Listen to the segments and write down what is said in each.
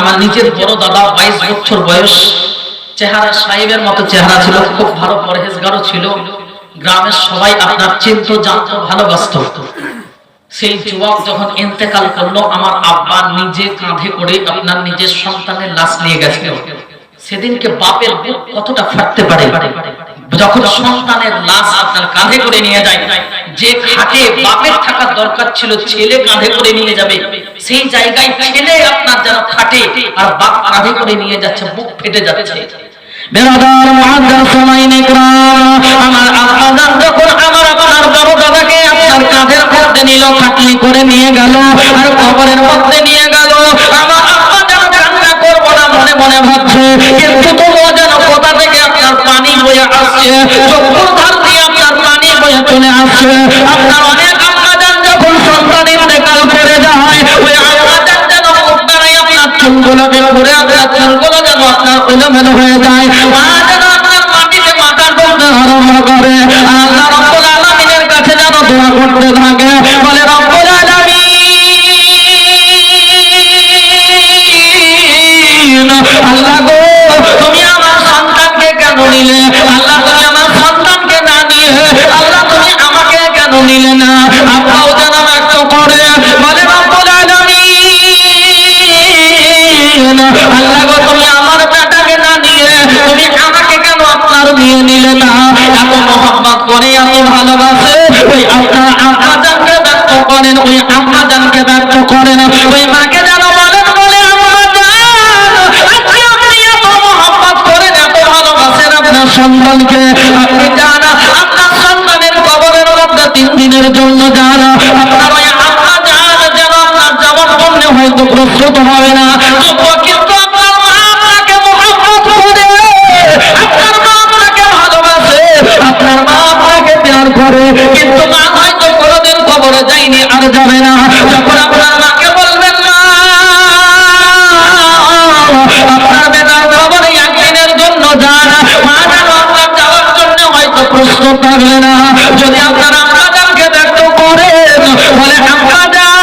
আমার নিজের বড় দাদা 22 বছর বয়স, চেহারা সাহেবের মতো চেহারা ছিল, খুব ভালো পরহেজগারও ছিল, গ্রামের সবাই আপনার চিন্তা জানতো, ভালোবাসতো। সেই যুবক যখন ইন্তেকাল করলো, আমার আব্বা নিজে কাঁধে করে আপনার নিজের সন্তানের লাশ নিয়ে গেছিল। সেদিনকে বাপের বুক কতটা ফাটতে পারে যখন সন্তানের লাশ আপনার কাঁধে করে নিয়ে যায়। যে খাটে বাপের থাকার দরকার ছিল, ছেলে কাঁধে করে নিয়ে যাবে, সেই জায়গায় ছেলে আপনার যেন খাটে আর বাপ কাঁধে করে নিয়ে যাচ্ছে, বুক ফেটে যাচ্ছে। বেরাদার মুআদ্দাস সামাইন ইকরাম, আমার আব্বা যখন আমার আপনার বড় দাদাকে আপনার কাঁধের মধ্যে নিল, খাটলি করে নিয়ে গেল আর কবরের মধ্যে নিয়ে গেল। আমার আব্বা যেন কান্না করবো না মনে মনে ভাবছে, কিন্তু তবুও যেন কোথা থেকে আপনার পানি বয়ে আসছে, চোখের ধার দিয়ে আপনার পানি বয়ে চলে আসছে। আপনার অনেক আব্বা যান যখন সন্তান ইন্তেকাল করে যায়, ওই আব্বা যান যেন মুখ দ্বারাই আপনার চুলগুলোকে ঘুরে আপনার চুলগুলো যেন আপনার এলোমেলো হয়ে যায়। মা যেন আপনার মাটিতে মাথা করতে আরম্ভ করে, আল্লাহ রাব্বুল আলামিনের কাছে যেন দোয়া করতে থাকে, বলে রব্বুল আলামিন, আল্লাহ গো তুমি আমার সন্তানকে কেন নিলে? আল্লাহ তুমি আমার সন্তানকে না নিয়ে আল্লাহ তুমি আমাকে কেন নিলে না? আব্বাও যেন ব্যক্ত করে বলে রব্বুল আলামিন, আল্লাহ গো তুমি আমার বেটাকে না নিয়ে তুমি আমাকে কেন আপনার নিয়ে নিলে না? এত মোহাম্মত করে, এত ভালোবাসে, ওই আপনার আম্মা জানকে ব্যক্ত করেন, ওই আম্মা জানকে ব্যক্ত করেন, ওই মাকে যেন বলেন, বলে আম্মা জান আজকে আপনি এত মোহাম্মত করেন, এত ভালোবাসেন আপনার সন্তানকে, আপনি জান আপনার সন্তানের কবরের মধ্যে 3 দিনের জন্য যান, আপনার ওই আম্মা জান যেন আপনার জবাব বললে হয়তো প্রস্তুত হবে না, তবুও কিন্তু আপনার মা আপনাকে মোহাম্মত করে, আপনার মা আপনাকে ভালোবাসে, আপনার মা আপনাকে প্যার করে, কিন্তু মা হয়তো কোনোদিন কবরে যায়নি আর যাবে না। যখন আপনার মাকে বলবেন মা আপনার বেটার কবরে একদিনের জন্য যান, মা যেন আপনার যাওয়ার জন্য হয়তো প্রস্তুত থাকবে না। যদি আপনার আম্মা জানকে ব্যক্ত করেন, বলে আম্মা জান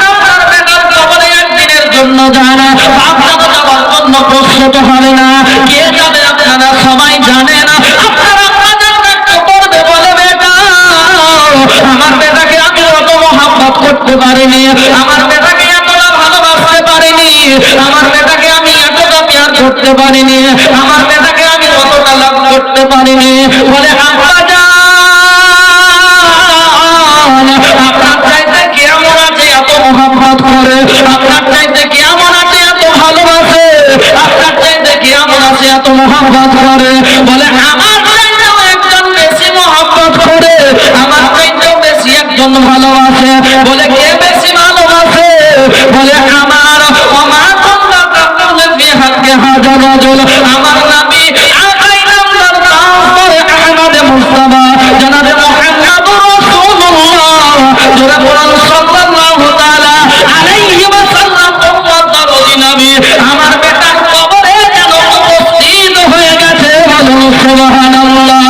আপনার বেটার কবরে একদিনের জন্য যান, আপনার যাওয়ার জন্য প্রস্তুত হবে না। কে যাবে আপনারা সবাই জানেন। আপনার আম্মা জান ব্যক্ত করবে, বলে বেটা আমার বেটাকে আমি অত মোহাম্মত করতে পারিনি, আমার বেটাকে এতটা ভালোবাসতে পারিনি, আমার বেটাকে আমি এতটা প্যার করতে পারিনি, আমার বেটাকে আমি অতটা লাভ করতে পারিনি। বলে আম্মা জান আপনার চাইতে কেমন আছে এত মোহাম্মত করে, আপনার চাইতে কেমন আছে এত ভালোবাসে, আপনার চাইতে কেমন আছে এত মোহাম্মত করে। বলে আমার চাইতেও একজন বেশি মোহাম্মত করে, আমার চাইতেও বেশি একজন ভালোবাসে। বলে কে বেশি ভালোবাসে? বলে আমার ওমা কুনতা তাকুল ফি হাক্কি হাযা রাজুল, আমার নবী আকাই নামদার তাওরে আহমদ মুস্তাফা জনাবে মুহাম্মদুর রাসূলুল্লাহ জোরে বলুন সাল্লাল্লাহু তাআলা আলাইহি ওয়াসাল্লাম উম্মতের নবী আমার বেটার কবরে যেন উপস্থিত হয়ে গেছে। বলুন সুবহানাল্লাহ।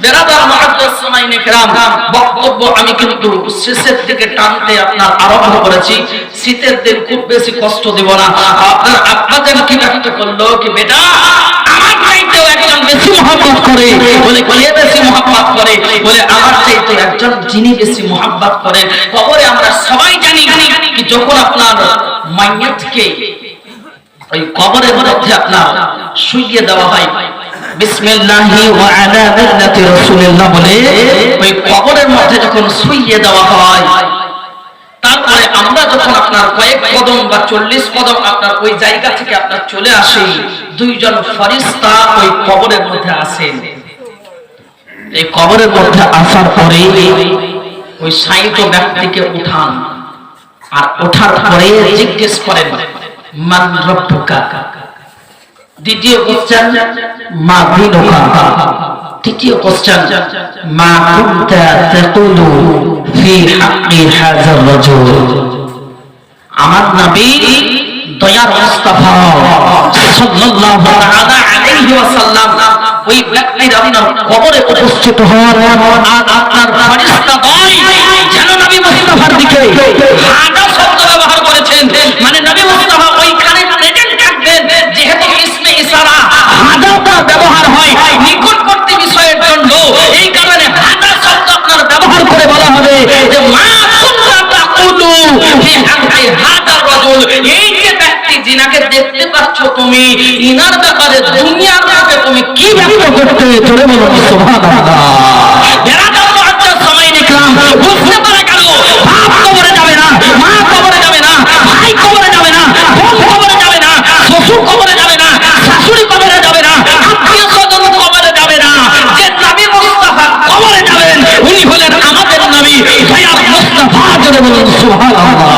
বেরাদার মুআদ্দাস সামাইন ইকরাম, বক্তব্য আমি কিন্তু শেষের দিকে টানতে আপনার আরম্ভ করেছি। শীতের দিন খুব বেশি কষ্ট দেব না। আপনার আব্বা যেন কি ব্যক্ত করলো কি বেটা আমার চাইতেও একজন বেশি মোহাম্মত করে। বলে কে বেশি মোহাম্মত করে? বলে আমার চাইতে একজন যিনি বেশি মোহাম্মত করেন। কবরে আমরা সবাই জানি কি যখন আপনার মাইয়াতকে ওই কবরের মধ্যে আপনার শুইয়ে দেওয়া হয়, বিসমিল্লাহি ওয়া আলা মিল্লাতি রাসূলিল্লাহ বলে ওই কবরের মধ্যে যখন শুইয়ে দেওয়া হয়, তারপরে আমরা যখন আপনার কয়েক কদম বা 40 কদম আপনার ওই জায়গা থেকে আপনার চলে আসি, 2 জন ফেরেশতা ওই কবরের মধ্যে আসেন। এই কবরের মধ্যে আসার পরে ওই শায়িত ব্যক্তিকে উঠান, আর ওঠার পরে জিজ্ঞেস করেন মান রব্বুকা। দ্বিতীয় কোশ্চেন মা দিনুকা। তৃতীয় কোশ্চেন মা কুনতা তাকুলু ফি হাক্কি হাযা রাজুল। আমার নবী দয়ার মুস্তাফা সাল্লাল্লাহু তাআলা আলাইহি ওয়াসাল্লাম ওই ব্যক্তির আপনার কবরে উপস্থিত হন, আর আপনার ফেরেশতা দল যেন নবী মুহাম্মদ মুস্তাফার দিকে হাদা শব্দ ব্যবহার করেছেন, মানে নবী মুস্তাফা ওইখানে প্রেজেন্ট থাকবেন। যেহেতু ইসমে ইশারা হাদাটা ব্যবহার হয় নিকটবর্তী বিষয়ের জন্য, এই কারণে হাদা শব্দ আপনার ব্যবহার করে বলা হবে যে মা কুনতা তাকুলু হি হাদার রাজুল, এই যে ব্যক্তি যিনাকে দেখতে পাচ্ছ তুমি, ইনার ব্যাপারে দুনিয়ার ব্যাপারে তুমি কি ব্যক্ত করতে, জোরে বলুন সুবহানাল্লাহ। বেরাদার মুআজ্জাজ সামাইন ইকরাম, বুঝতে পারা গেল বাপ কবরে যাবে না, মা কবরে যাবে না, ভাই কবরে যাবে না, বোন কবরে যাবে না, শ্বশুর কবরে যাবে না, শাশুড়ি কবরে যাবে না, আত্মীয় স্বজন কবরে যাবে না। যে নবী মুস্তাফা কবরে যাবেন উনি হলেন আমাদের নবী দয়ার মুস্তাফা, জোরে বলুন সুবহানাল্লাহ।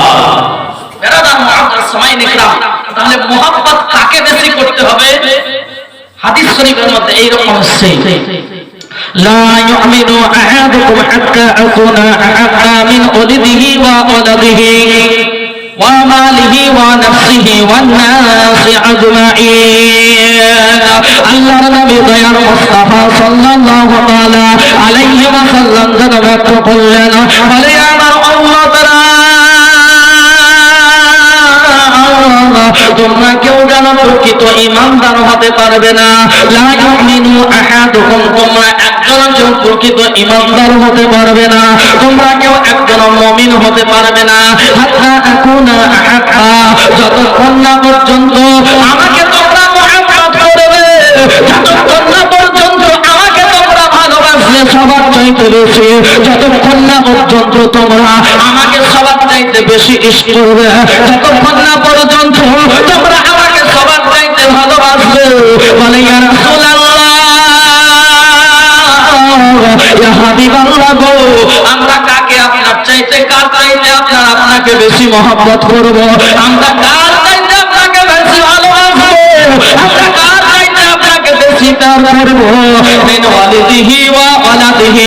বেরাদার মুআজ্জাজ সামাইন ইকরাম, তাহলে মুহাব্বত কাকে বেশি করতে হবে? হাদিস শরীফের মধ্যে এই রকম আছে, لا يؤمن أحدكم حتى أكون أحب من ولده وولده وماله ونفسه والناس أجمعين। আল্লাহর নবী দয়ার মুস্তাফা সাল্লাল্লাহু তাআলা আলাইহি ওয়াসাল্লাম যেন ব্যক্ত করলেন, বলে আমার উম্মতরা তোমরা কেউ যেন প্রকৃত ঈমানদার হতে পারবে না। লা ইউমিনু আহাদুকুম, তোমরা একজন কেউ প্রকৃত ঈমানদার হতে পারবে না, তোমরা কেউ একজন মুমিন হতে পারবে না। হাত্তা আকুনা আহাব্বা, যতক্ষণ না পর্যন্ত আমাকে তোমরা মুহাব্বত করবে, যতক্ষণ না পর্যন্ত আমাকে তোমরা ভালোবাসবে সবার চাইতে বেশি, যতক্ষণ না পর্যন্ত তোমরা আমাকে সবার চাইতে বেশি ইশক করবে, যতক্ষণ না পর্যন্ত তোমরা আমাকে সবার চাইতে ভালোবাসবে। বলে ইয়া রাসূলুল্লাহ, ইয়া হাবিবাল্লাহ গো, আমরা কাকে আপনার চাইতে, কার চাইতে আপনার আপনাকে বেশি মহব্বত করব? আমরা কার চাইতে আপনাকে বেশি ভালোবাসবো? আমরা কার চাইতে আপনাকে বেশি প্যার করব? মিন ওয়ালিদিহি ওয়া ওয়ালাদিহি